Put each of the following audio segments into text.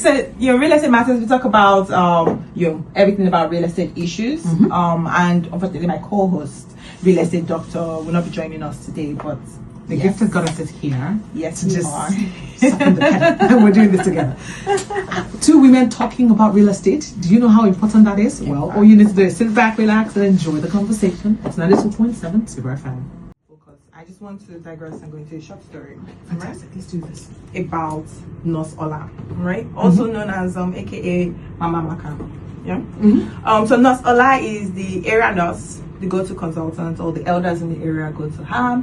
So real estate matters. We talk about everything about real estate issues. And unfortunately, my co-host, real estate doctor, will not be joining us today. But the gifted goddess is here. Yes, we are. And we're doing this together. Two women talking about real estate. Do you know how important that is? Yeah. Well, all you need to do is sit back, relax, and enjoy the conversation. It's 92.7 Super FM. I just want to digress and go into a short story. Fantastic. Right? Let's do this. About Nurse Ola, right? Also known as AKA Mama Maka. Yeah. So Nurse Ola is the area nurse, the go-to consultant. All the elders in the area go to her.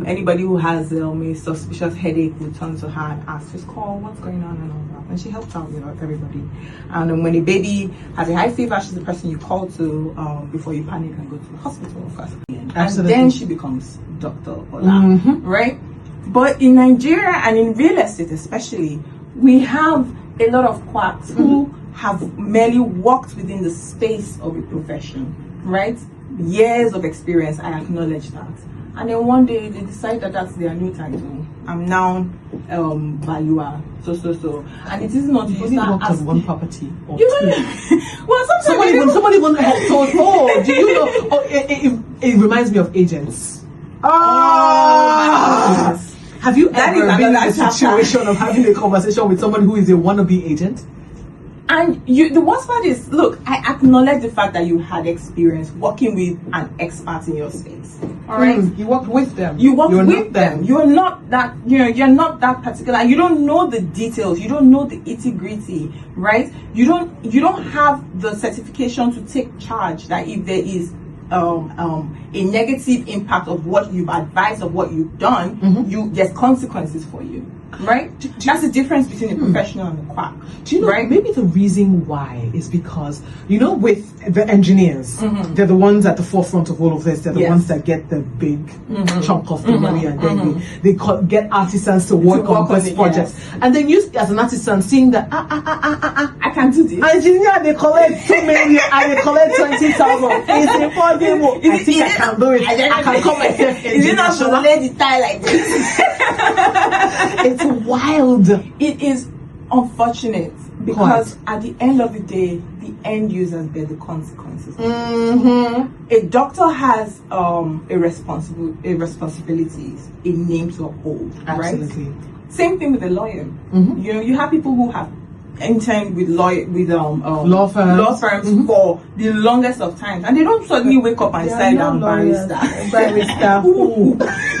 Anybody who has a suspicious headache will turn to her and ask, just call, what's going on and all that. And she helps out, everybody. And when a baby has a high fever, she's the person you call to before you panic and go to the hospital, of course. Absolutely. And then she becomes Dr. Ola, right? But in Nigeria and in real estate especially, we have a lot of quacks who have merely worked within the space of a profession, right? Years of experience, I acknowledge that. And then one day they decide that that's their new title. I'm now valuer, so. And it is not you start worked on one property or two. Well, somebody even told, do you know? It reminds me of agents. Yes. Have you ever been in a situation of having a conversation with someone who is a wannabe agent? And the worst part is, look, I acknowledge the fact that you had experience working with an expert in your space. All right, you worked with them. You worked with them. You're not that. You're not that particular. You don't know the details. You don't know the itty-gritty, right? You don't have the certification to take charge. That if there is a negative impact of what you've advised, of what you've done, there's consequences for you. Right? That's the difference between a professional and a quack. Do you know, maybe the reason why is because, with the engineers, they're the ones at the forefront of all of this. They're the ones that get the big chunk of the money, and then they get artisans to work on this project. And then you, as an artisan, seeing that, I can do this. Engineer, they collect 2 million and they collect 20,000. It's impossible. I think I can do it. I can call myself engineer. Is it not to lay the tie like this? It's wild. It is unfortunate because at the end of the day, the end users bear the consequences. A doctor has a responsibility, a name to uphold. Absolutely. Right? Same thing with a lawyer. You have people who have interned with law firms for the longest of times, and they don't suddenly wake up and say down barrister. They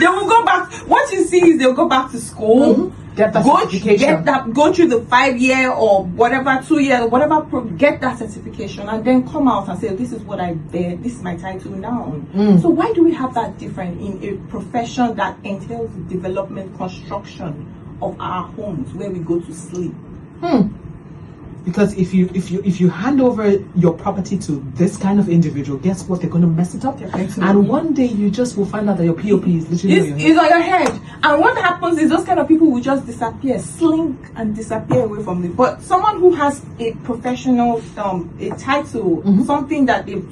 will go back. What you see is they'll go back to school, get that certification, go through the 5-year or whatever 2-year, whatever, get that certification, and then come out and say, this is what I bear, this is my title now. So why do we have that different in a profession that entails the development, construction of our homes where we go to sleep? Because if you hand over your property to this kind of individual, guess what? They're going to mess it up. And one day you just will find out that your POP is literally on your head. And what happens is those kind of people will just disappear, slink and disappear away from it. But someone who has a professional, a title, something that they've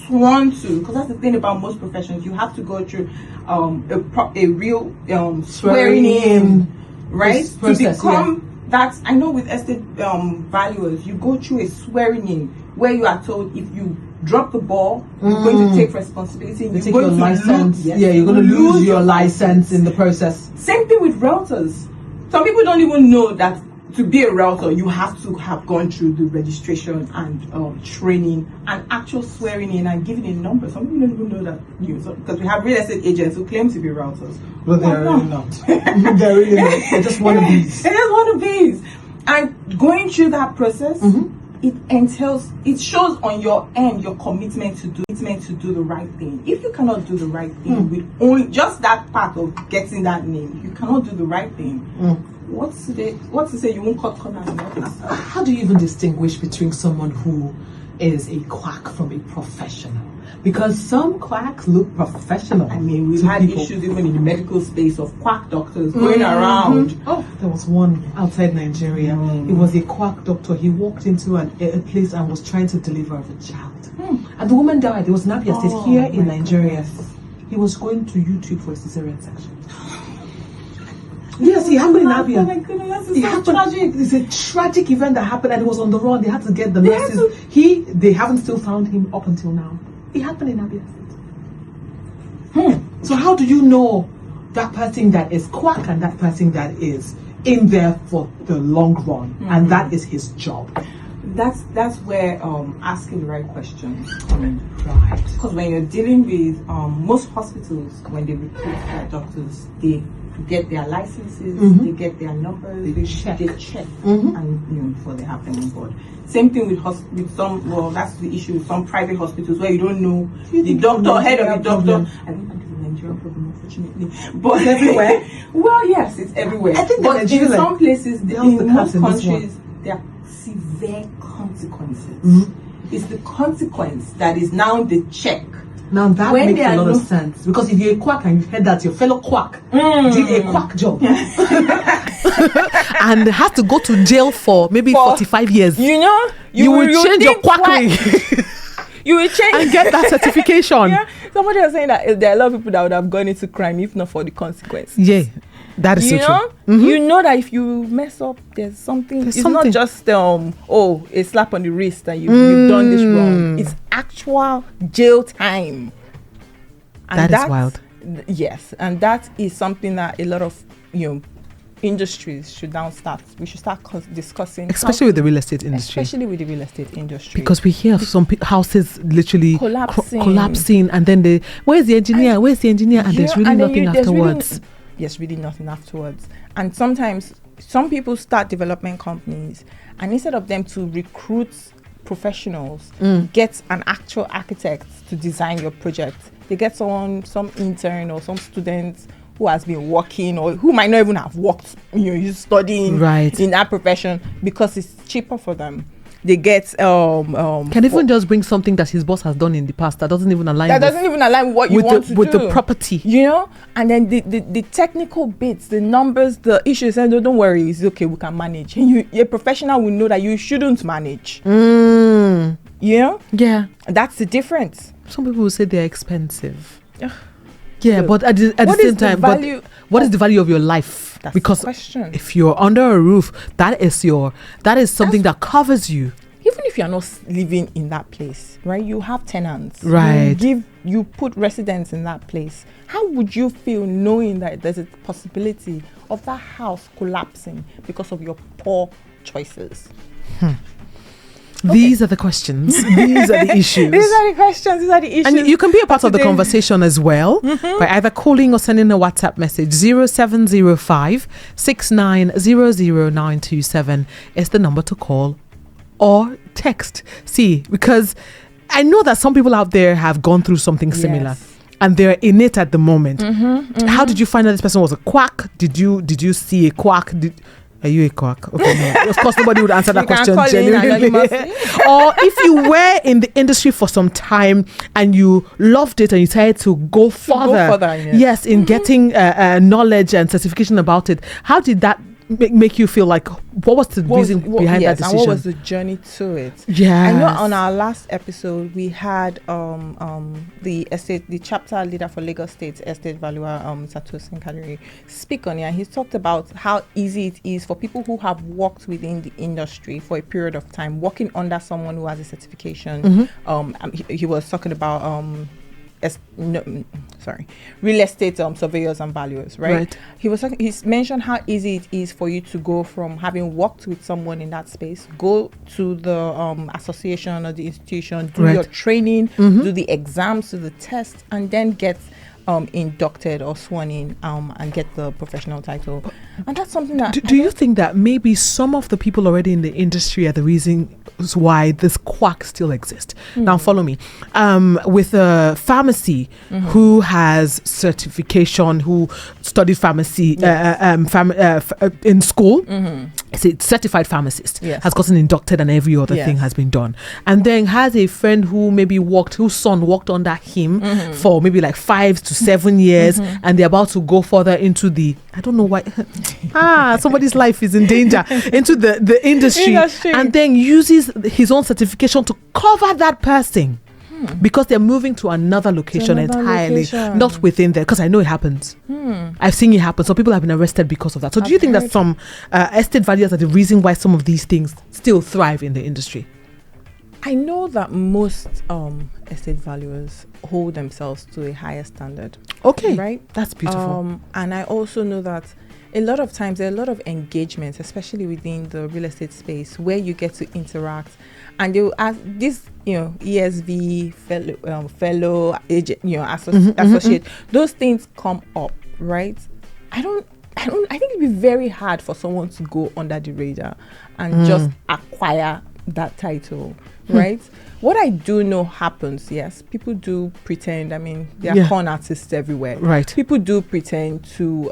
sworn to, because that's the thing about most professions, you have to go through a real swearing in, right? Process, to become that. I know with estate valuers, you go through a swearing in where you are told if you drop the ball, you're going to take responsibility. You take your license. You're going to lose your license in the process. Same thing with realtors. Some people don't even know that to be a realtor, you have to have gone through the registration and training and actual swearing in and giving a number. Some people don't even know that because we have real estate agents who claim to be realtors. But they're really not. They're really not. They're just wannabes. They're just wannabes. And going through that process, it shows on your end your commitment to do the right thing. If you cannot do the right thing with only just that part of getting that name, you cannot do the right thing. What's to say you won't cut corners in office? How do you even distinguish between someone who is a quack from a professional? Because some quacks look professional. I mean, we've had issues even in the medical space of quack doctors going around. Oh, there was one outside Nigeria. It was a quack doctor. He walked into a place and was trying to deliver a child. And the woman died. There was an Abia state here in Nigeria. He was going to YouTube for a cesarean section. Yes, it happened in Abia. Oh my goodness, that's so tragic. It's a tragic event that happened, and it was on the run. They had to get the nurses. They haven't still found him up until now. It happened in Abia. So how do you know that person that is quack and that person that is in there for the long run, and that is his job? That's where asking the right questions come in. Right. Because when you're dealing with most hospitals, when they recruit their doctors, they get their licenses, they get their numbers, they check, and before they have them on board. Same thing with some. Well, that's the issue with some private hospitals where you don't know the doctor, head of the doctor. I think it's a Nigerian problem, unfortunately, but it's everywhere. Well, yes, it's everywhere. I think but in some places, in most countries, there are severe consequences. It's the consequence that is now the check. Now that makes a lot of sense, because if you're a quack and you've heard that your fellow quack did a quack job and has to go to jail for maybe 45 years, you know, you will change your quackery. You will change and get that certification. Yeah. Somebody was saying that there are a lot of people that would have gone into crime if not for the consequences. Yeah, that is so true. You know that if you mess up, there's something. It's not just a slap on the wrist and you've done this wrong. It's actual jail time. And that is wild. Yes, and that is something that a lot of industries should now start. We should start discussing, especially with the real estate industry. Because we hear of some houses literally collapsing, and then where's the engineer? And there's really nothing afterwards. Really nothing afterwards. And sometimes some people start development companies, and instead of them to recruit professionals, get an actual architect to design your project, they get some intern or some student who has been working or who might not even have worked, studying in that profession, because it's cheaper for them. They get can even just bring something that his boss has done in the past that doesn't even align with what you want to do with the property, and then the technical bits, the numbers, the issues, and don't worry, it's okay, we can manage. A professional will know that you shouldn't manage. Yeah, that's the difference. Some people will say they're expensive. Yeah, but at the same time, what is the value of your life? That's because the question. If you're under a roof, that is something that covers you. Even if you're not living in that place, right? You have tenants. Right. You put residents in that place. How would you feel knowing that there's a possibility of that house collapsing because of your poor choices? Okay. These are the questions. These are the issues. These are the questions. These are the issues. And you can be a part of the conversation as well by either calling or sending a WhatsApp message. 0705 6900927 is the number to call, or text. See, because I know that some people out there have gone through something similar. And they're in it at the moment. How did you find out this person was a quack? Did you see a quack? Are you a quack? Okay, no. Of course, nobody would answer that question genuinely. Or if you were in the industry for some time and you loved it and you decided to go further, yes, in getting knowledge and certification about it, how did that make you feel? Like, what was the reason behind that decision? And what was the journey to it? Yeah, I know on our last episode we had the chapter leader for Lagos State Estate Valuer, Satosin Kadiri, speak on it, and he talked about how easy it is for people who have worked within the industry for a period of time, working under someone who has a certification. He was talking about real estate surveyors and valuers, right? He's mentioned how easy it is for you to go from having worked with someone in that space, go to the association or the institution, do your training, do the exams, do the tests, and then get inducted or sworn in and get the professional title. And that's something that do you think that maybe some of the people already in the industry are the reasons why this quack still exists? Now follow me. With a pharmacy who has certification, who studied pharmacy in school, it's a certified pharmacist, has gotten inducted, and every other thing has been done, and then has a friend who maybe whose son worked under him for maybe like 5 to 7 years, and they're about to go further into the, I don't know why, somebody's life is in danger, into the industry, and then uses his own certification to cover that person. because they're moving to another location entirely, not within there. Because I know it happens. I've seen it happen. So people have been arrested because of that. So do you think that some estate valuers are the reason why some of these things still thrive in the industry? I know that most estate valuers hold themselves to a higher standard. Okay, right? That's beautiful. And I also know that a lot of times there are a lot of engagements, especially within the real estate space, where you get to interact, and they will ask this, ESV fellow agent, associate. Those things come up, right? I think it'd be very hard for someone to go under the radar and just acquire that title, right? What I do know happens, yes, people do pretend. I mean, there are con artists everywhere, right? People do pretend to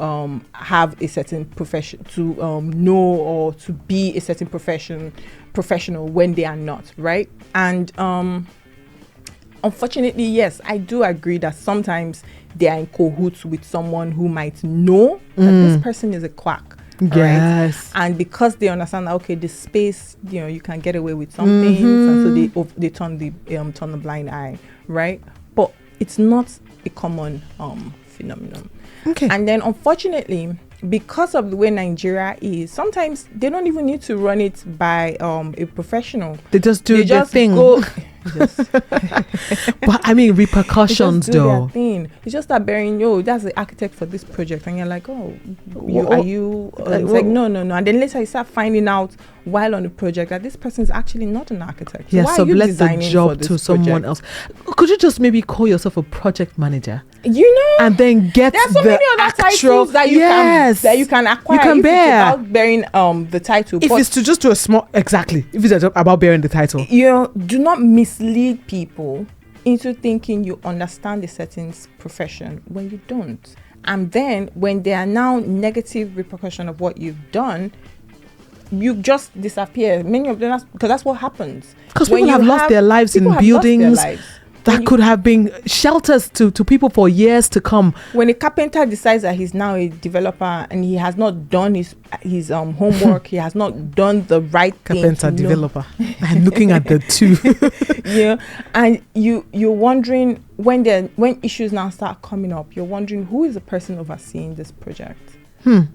have a certain profession, to know or to be a certain professional when they are not, right? And unfortunately, yes, I do agree that sometimes they are in cahoots with someone who might know that this person is a quack. Yes. Right? And because they understand that, okay, the space, you can get away with some things, and so they turn the blind eye, right? But it's not a common phenomenon. Okay. And then unfortunately, because of the way Nigeria is, sometimes they don't even need to run it by a professional. They just do their thing. But I mean, repercussions though. Thing. You just start bearing, that's the architect for this project, and you're like, are you? It's like no. And then later you start finding out while on the project that this person is actually not an architect. Yes, so let the job to someone project? else. Could you just maybe call yourself a project manager? And then get there's so many other titles that you can acquire. You can bear about bearing the title. If it's to just do a small if it's about bearing the title. Do not mislead people into thinking you understand a certain profession when you don't. And then when there are now negative repercussion of what you've done, you just disappear. Many of them, because that's what happens. Because people have lost their lives in buildings that could have been shelters to people for years to come. When a carpenter decides that he's now a developer and he has not done his homework, he has not done the right carpenter developer. I'm looking at the two. And you're wondering when issues now start coming up, you're wondering who is the person overseeing this project. And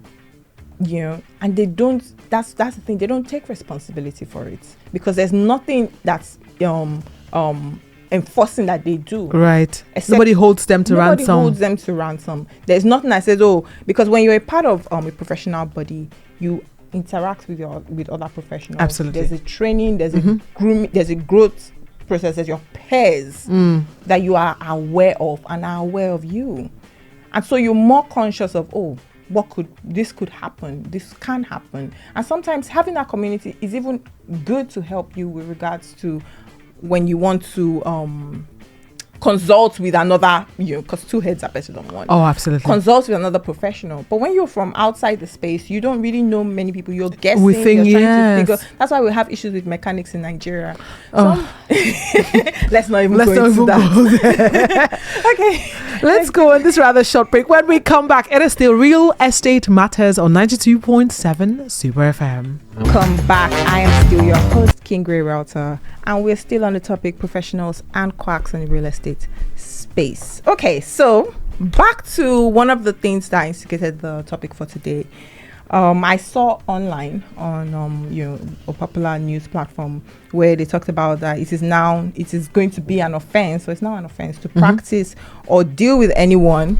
they don't. That's the thing. They don't take responsibility for it because there's nothing that's enforcing that they do. Right. Nobody holds them to ransom. There's nothing that says, because when you're a part of a professional body, you interact with other professionals. Absolutely. There's a training, there's a grooming, there's a growth process, there's your peers that you are aware of and are aware of you. And so you're more conscious of, this could happen, this can happen. And sometimes having that community is even good to help you with regards to when you want to consult with another, because two heads are better than one. Oh, absolutely. Consult with another professional. But when you're from outside the space, you don't really know many people. You're guessing. You're trying to figure. That's why we have issues with mechanics in Nigeria. Let's not even go into that. Okay. Let's go on this rather short break. When we come back, it is still Real Estate Matters on 92.7 Super FM. Come back. I am still your host, King Rei Realtor, and we're still on the topic professionals and quacks in the real estate space. Okay, so back to one of the things that instigated the topic for today. I saw online on a popular news platform where they talked about that it is going to be an offense. So it's now an offense to practice or deal with anyone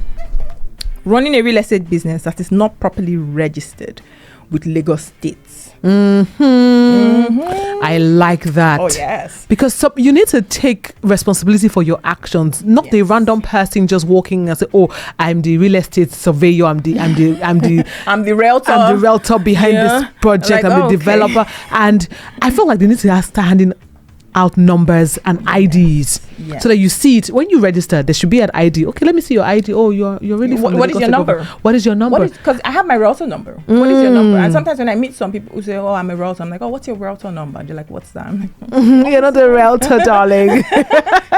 running a real estate business that is not properly registered with Lagos State. I like that. Oh yes, because you need to take responsibility for your actions, not the random person just walking and say, I'm the real estate surveyor, I'm the realtor, I'm the realtor behind this project, I'm the developer. And I feel like they need to start handing out numbers and IDs so that you see it when you register. There should be an ID. Okay, let me see your ID. You're really. What is your number? What is your number? Because I have my realtor number. What is your number? And sometimes when I meet some people who say, I'm a realtor, I'm like, what's your realtor number? They're like, what's that? I'm like, you're not a realtor, darling.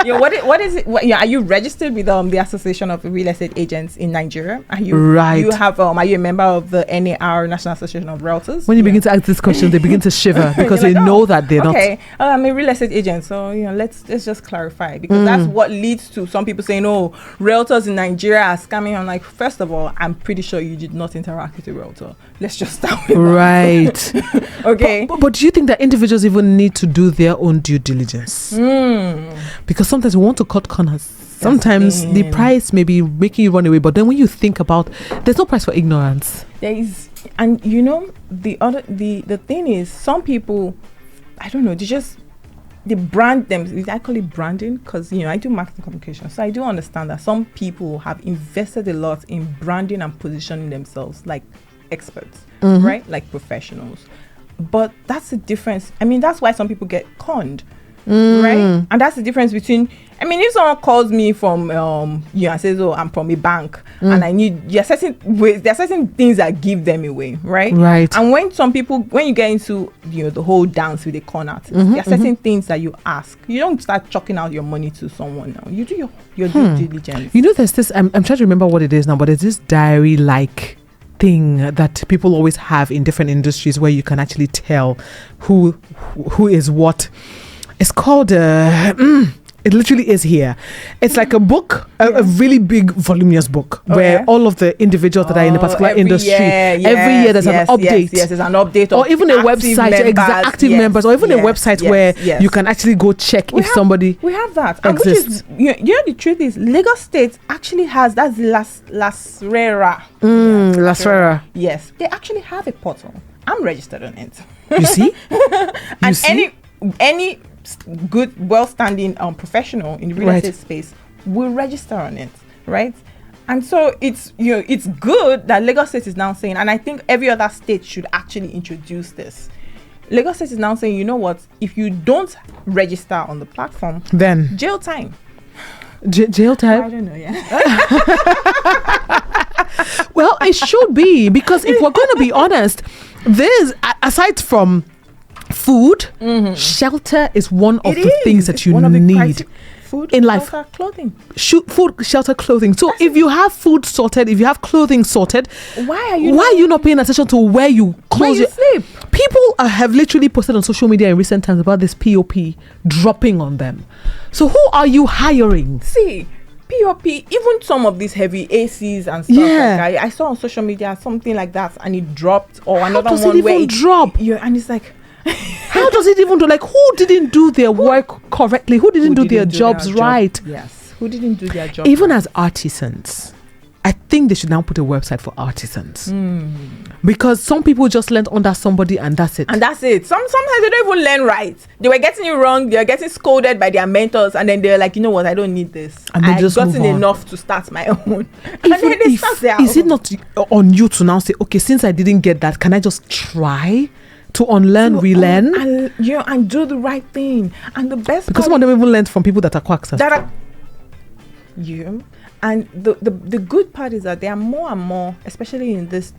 What is it? Are you registered with the Association of Real Estate Agents in Nigeria? Are you Right. You have are you a member of the NAR, National Association of Realtors? When you begin to ask this question, they begin to shiver because they know that they're okay, I'm a real estate agent, so let's just clarify, because that's what leads to some people saying, "Oh, realtors in Nigeria are scamming." I'm like, first of all, I'm pretty sure you did not interact with a realtor. Let's just start with right. that. Okay. But do you think that individuals even need to do their own due diligence? Because sometimes we want to cut corners. Sometimes the price may be making you run away, but then when you think about, there's no price for ignorance. There is, and the thing is, some people, I don't know, they brand them. I call it branding because I do marketing communication, so I do understand that some people have invested a lot in branding and positioning themselves like experts, right, like professionals. But that's the difference. I mean, that's why some people get conned, right? And that's the difference between. I mean, if someone calls me from and says, "Oh, I'm from a bank," and I need there are certain things that give them away, right? Right. And when you get into the whole dance with the con artist, there are certain things that you ask. You don't start chucking out your money to someone now. You do your due diligence. There's this. I'm trying to remember what it is now, but it's this diary-like thing that people always have in different industries where you can actually tell who is what. It's called it literally is here. It's like a book, a really big voluminous book where all of the individuals that are in a particular industry, every year there's an update. Yes, there's an update. Or even a website, active members, or even a website where you can actually go check if somebody we have that exists. And which is, the truth is, Lagos State actually has, that's Las Rera. Las Rera. Yes, they actually have a portal. I'm registered on it. You see? Any good, well-standing professional in the real estate space will register on it, right? And so it's it's good that Lagos State is now saying, and I think every other state should actually introduce this. Lagos State is now saying, you know what? If you don't register on the platform, then jail time. Jail time? I don't know. Yeah. Well, it should be, because if we're going to be honest, there's aside from food, shelter is one of the things that you need food in life. Shelter, clothing. Food, shelter, clothing. So if you have food sorted, if you have clothing sorted, why are you not paying attention to where you close your sleep? People have literally posted on social media in recent times about this POP dropping on them. So who are you hiring? See, POP, even some of these heavy ACs and stuff like that, I saw on social media something like that, and it dropped, or another one where it drop. And it's like, how does it even do? Like, who didn't do their work correctly? Who didn't do their jobs right? Yes, who didn't do their job? Even as artisans, I think they should now put a website for artisans, because some people just learned under somebody and that's it. Sometimes they don't even learn right. They were getting it wrong. They were getting scolded by their mentors, and then they're like, you know what? I don't need this. And I've gotten enough to start my own. And then they start their is it not on you to now say, okay, since I didn't get that, can I just try to unlearn, relearn, and do the right thing? And the best, because some of them even learned from people that are quacks. And the good part is that there are more and more, especially in this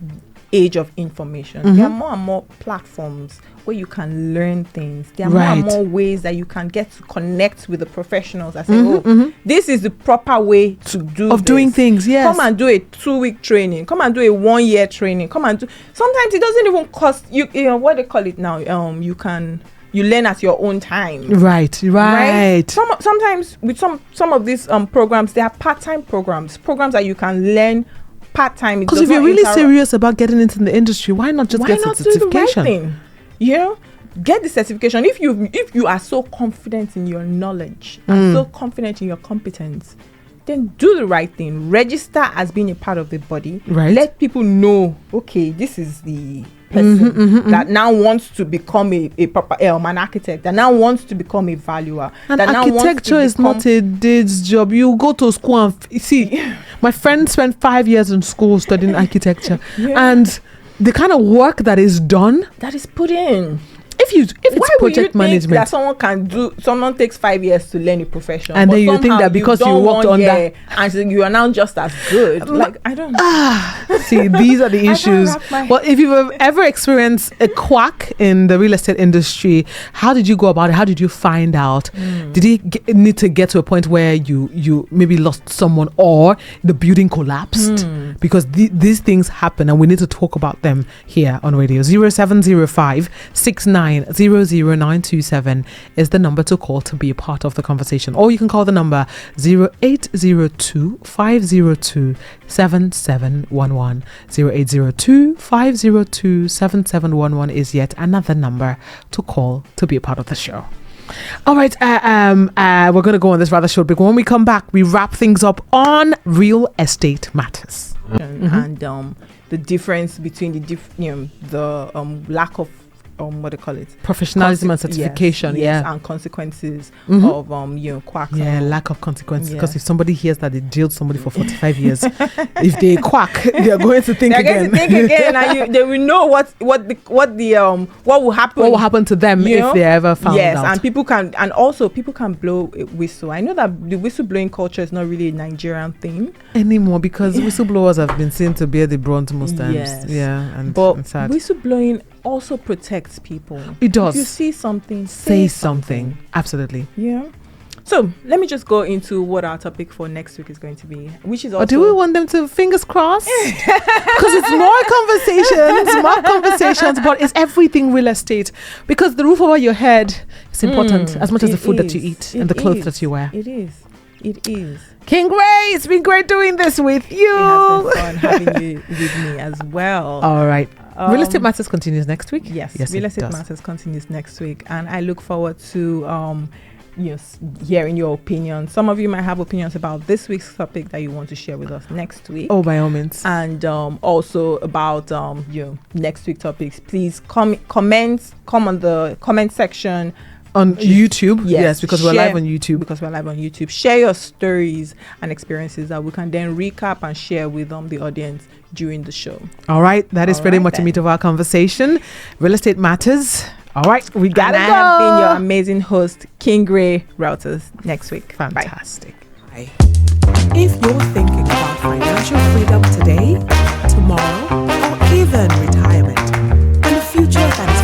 age of information, there are more and more platforms where you can learn things. There are more and more ways that you can get to connect with the professionals and say, this is the proper way to doing things. Yes. Come and do a 2-week training. Come and do a 1-year training. Come and do. Sometimes it doesn't even cost you. What they call it now. You learn at your own time. Right. Sometimes with some of these programs, they are part-time programs that you can learn part-time. Because if you're really serious about getting into the industry, why not just get a certification? Do the right thing? Get the certification. If you are so confident in your knowledge and so confident in your competence, then do the right thing. Register as being a part of the body. Right. Let people know, okay, this is the person that now wants to become a proper an architect, that now wants to become a valuer. And architecture is not a day's job. You go to school and see. My friend spent 5 years in school studying architecture, and the kind of work that is done, that is put in. If if it's Why would you project think management, that someone takes 5 years to learn a profession, and but then you think somehow that because you've you done worked 1 on that, year and so you are now just as good? Like, I don't know. see, these are the can't issues. wrap my Well, if you've ever experienced a quack in the real estate industry, how did you go about it? How did you find out? Did it need to get to a point where you maybe lost someone or the building collapsed? Because these things happen, and we need to talk about them here on radio. 0705 6900927 is the number to call to be a part of the conversation, or you can call the number 0802 502 7711. 0802 502 7711 is yet another number to call to be a part of the show. All right, we're going to go on this rather short break. When we come back, we wrap things up on real estate matters. And the difference between the lack of what do you call it, professionalism and certification, yes, and consequences of quack. Yeah, lack of consequences. Because if somebody hears that they jailed somebody for 45 years, if they quack, they are going to think again. And they will know what will happen. What will happen to them if they ever found out? And people can blow a whistle. I know that the whistleblowing culture is not really a Nigerian thing anymore, because whistleblowers have been seen to bear the brunt most times. Yes. Yeah, but sad. whistleblowing also protects people. It does. If you see something, say something. Absolutely. Yeah. So let me just go into what our topic for next week is going to be, which is also. Or do we want them to fingers crossed? Because it's more conversations, but it's everything real estate. Because the roof over your head is important as much as the food that you eat and the clothes that you wear. It is. King Rei, it's been great doing this with you. It has been fun having you with me as well. All right. Real Estate Matters continues next week. Yes, Real Estate Matters continues next week, and I look forward to hearing your opinion. Some of you might have opinions about this week's topic that you want to share with us next week. Oh, by all means. And also about next week topics. Please come on the comment section. On YouTube, yes, because we're live on YouTube. Share your stories and experiences that we can then recap and share with the audience during the show. All right, that is pretty much the meat of our conversation. Real Estate Matters. All right, we gotta go. I have been your amazing host, King Rei Realtors. Next week. Fantastic. Bye. If you're thinking about financial freedom today, tomorrow, or even retirement, and a future that is